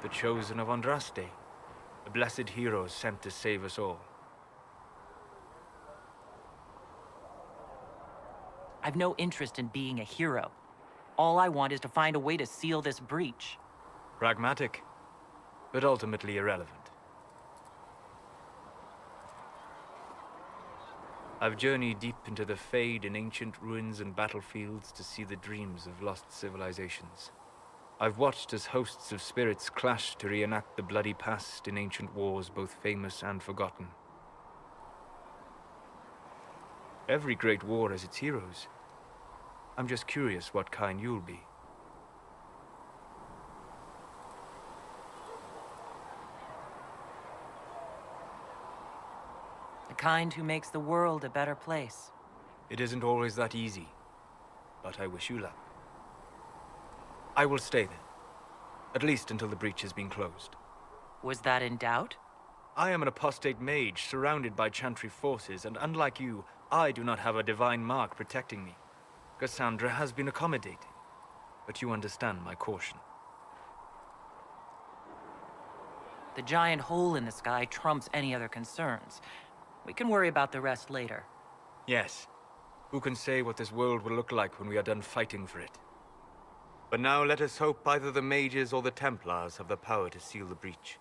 the chosen of Andraste, the blessed heroes sent to save us all. I've no interest in being a hero. All I want is to find a way to seal this breach. Pragmatic, but ultimately irrelevant. I've journeyed deep into the Fade in ancient ruins and battlefields to see the dreams of lost civilizations. I've watched as hosts of spirits clash to reenact the bloody past in ancient wars, both famous and forgotten. Every great war has its heroes. I'm just curious what kind you'll be. The kind who makes the world a better place. It isn't always that easy, but I wish you luck. I will stay then, at least until the breach has been closed. Was that in doubt? I am an apostate mage surrounded by Chantry forces, and unlike you, I do not have a divine mark protecting me. Cassandra has been accommodating, but you understand my caution. The giant hole in the sky trumps any other concerns. We can worry about the rest later. Yes. Who can say what this world will look like when we are done fighting for it? But now let us hope either the mages or the Templars have the power to seal the breach.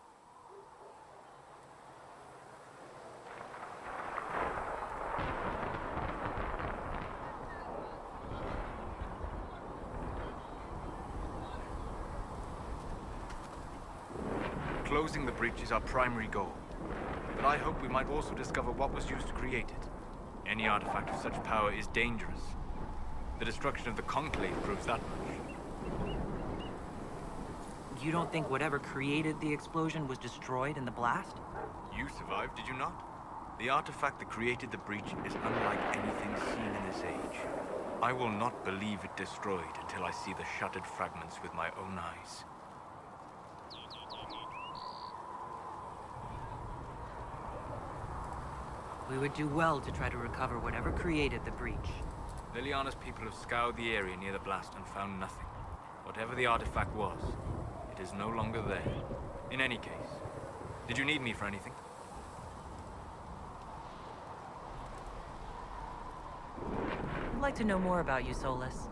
Closing the breach is our primary goal. But I hope we might also discover what was used to create it. Any artifact of such power is dangerous. The destruction of the Conclave proves that much. You don't think whatever created the explosion was destroyed in the blast? You survived, did you not? The artifact that created the breach is unlike anything seen in this age. I will not believe it destroyed until I see the shattered fragments with my own eyes. We would do well to try to recover whatever created the breach. Liliana's people have scoured the area near the blast and found nothing. Whatever the artifact was, it is no longer there. In any case, did you need me for anything? I'd like to know more about you, Solus.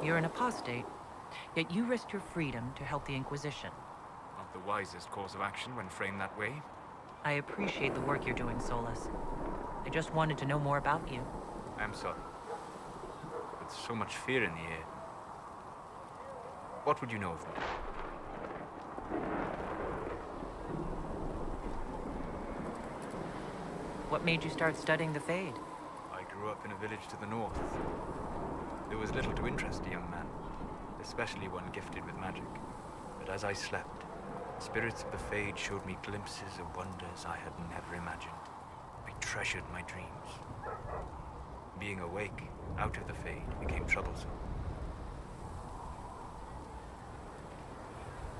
You're an apostate, yet you risked your freedom to help the Inquisition. Not the wisest course of action when framed that way. I appreciate the work you're doing, Solus. I just wanted to know more about you. I am sorry. With so much fear in the air. What would you know of me? What made you start studying the Fade? I grew up in a village to the north. There was little to interest a young man, especially one gifted with magic. But as I slept, spirits of the Fade showed me glimpses of wonders I had never imagined. I treasured my dreams. Being awake, out of the Fade, became troublesome.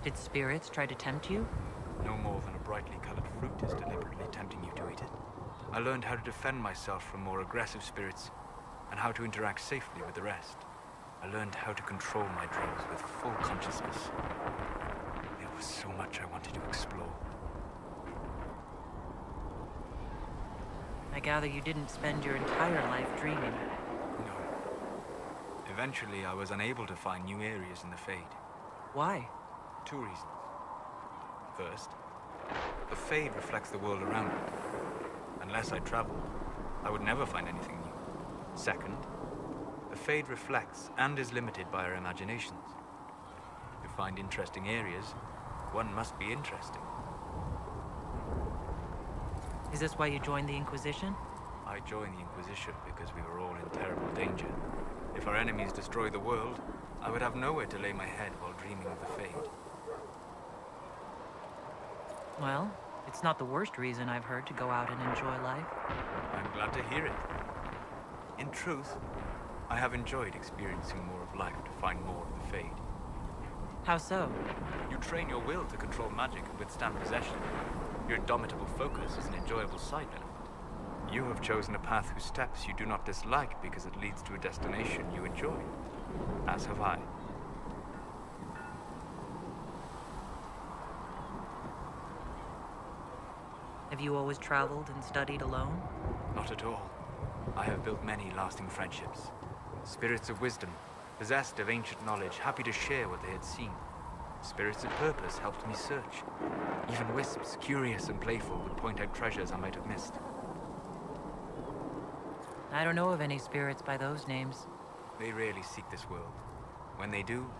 Did spirits try to tempt you? No more than a brightly colored fruit is deliberately tempting you to eat it. I learned how to defend myself from more aggressive spirits, and how to interact safely with the rest. I learned how to control my dreams with full consciousness. There was so much I wanted to explore. I gather you didn't spend your entire life dreaming. No. Eventually, I was unable to find new areas in the Fade. Why? 2 reasons. First, the Fade reflects the world around me. Unless I traveled, I would never find anything new. Second, the Fade reflects and is limited by our imaginations. To find interesting areas, one must be interesting. Is this why you joined the Inquisition? I joined the Inquisition because we were all in terrible danger. If our enemies destroyed the world, I would have nowhere to lay my head while dreaming of the Fade. Well, it's not the worst reason I've heard to go out and enjoy life. I'm glad to hear it. In truth, I have enjoyed experiencing more of life to find more of the Fade. How so? You train your will to control magic and withstand possession. Your indomitable focus is an enjoyable side benefit. You have chosen a path whose steps you do not dislike because it leads to a destination you enjoy. As have I. Have you always traveled and studied alone? Not at all. I have built many lasting friendships. Spirits of wisdom, possessed of ancient knowledge, happy to share what they had seen. Spirits of purpose helped me search. Even wisps, curious and playful, would point out treasures I might have missed. I don't know of any spirits by those names. They rarely seek this world. When they do,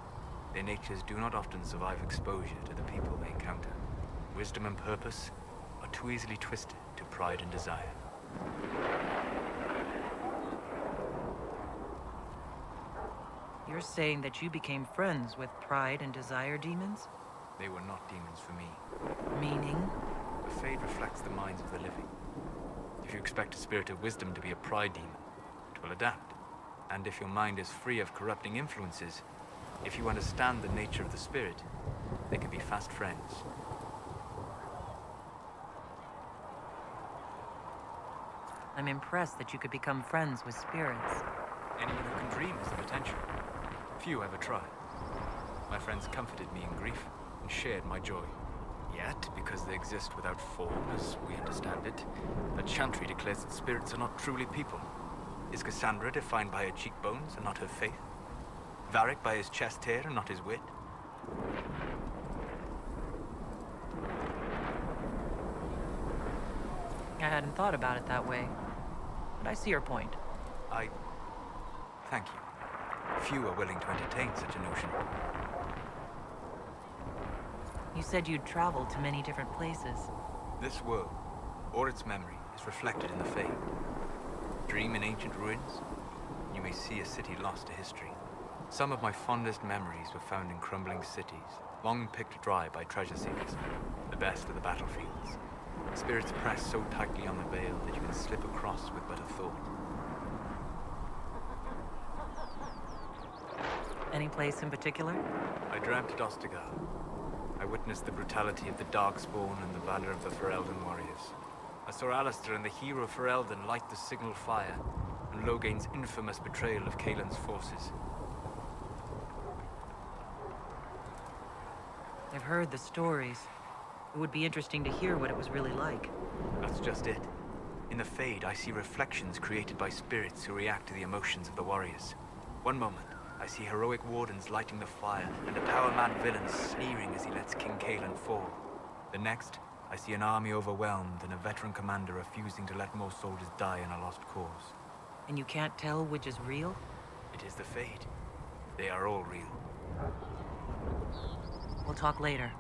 their natures do not often survive exposure to the people they encounter. Wisdom and purpose are too easily twisted to pride and desire. You're saying that you became friends with pride and desire demons? They were not demons for me. Meaning? The Fade reflects the minds of the living. If you expect a spirit of wisdom to be a pride demon, it will adapt. And if your mind is free of corrupting influences, if you understand the nature of the spirit, they can be fast friends. I'm impressed that you could become friends with spirits. Anyone who can dream has the potential. Few ever try. My friends comforted me in grief and shared my joy. Yet, because they exist without form, as we understand it, a chantry declares that spirits are not truly people. Is Cassandra defined by her cheekbones and not her faith? Varric by his chest hair and not his wit? I hadn't thought about it that way, but I see your point. Thank you. Few are willing to entertain such a notion. You said you'd traveled to many different places. This world, or its memory, is reflected in the Fade. Dream in ancient ruins, you may see a city lost to history. Some of my fondest memories were found in crumbling cities, long picked dry by treasure seekers, the best of the battlefields. Spirits press so tightly on the veil that you can slip across with but a thought. Any place in particular? I dreamt Dostigar. I witnessed the brutality of the Darkspawn and the valor of the Ferelden warriors. I saw Alistair and the hero Ferelden light the signal fire, and Logain's infamous betrayal of Kaelin's forces. I've heard the stories. It would be interesting to hear what it was really like. That's just it. In the Fade, I see reflections created by spirits who react to the emotions of the warriors. One moment, I see heroic wardens lighting the fire, and a power-mad villain sneering as he lets King Kaelin fall. The next, I see an army overwhelmed and a veteran commander refusing to let more soldiers die in a lost cause. And you can't tell which is real? It is the Fade. They are all real. We'll talk later.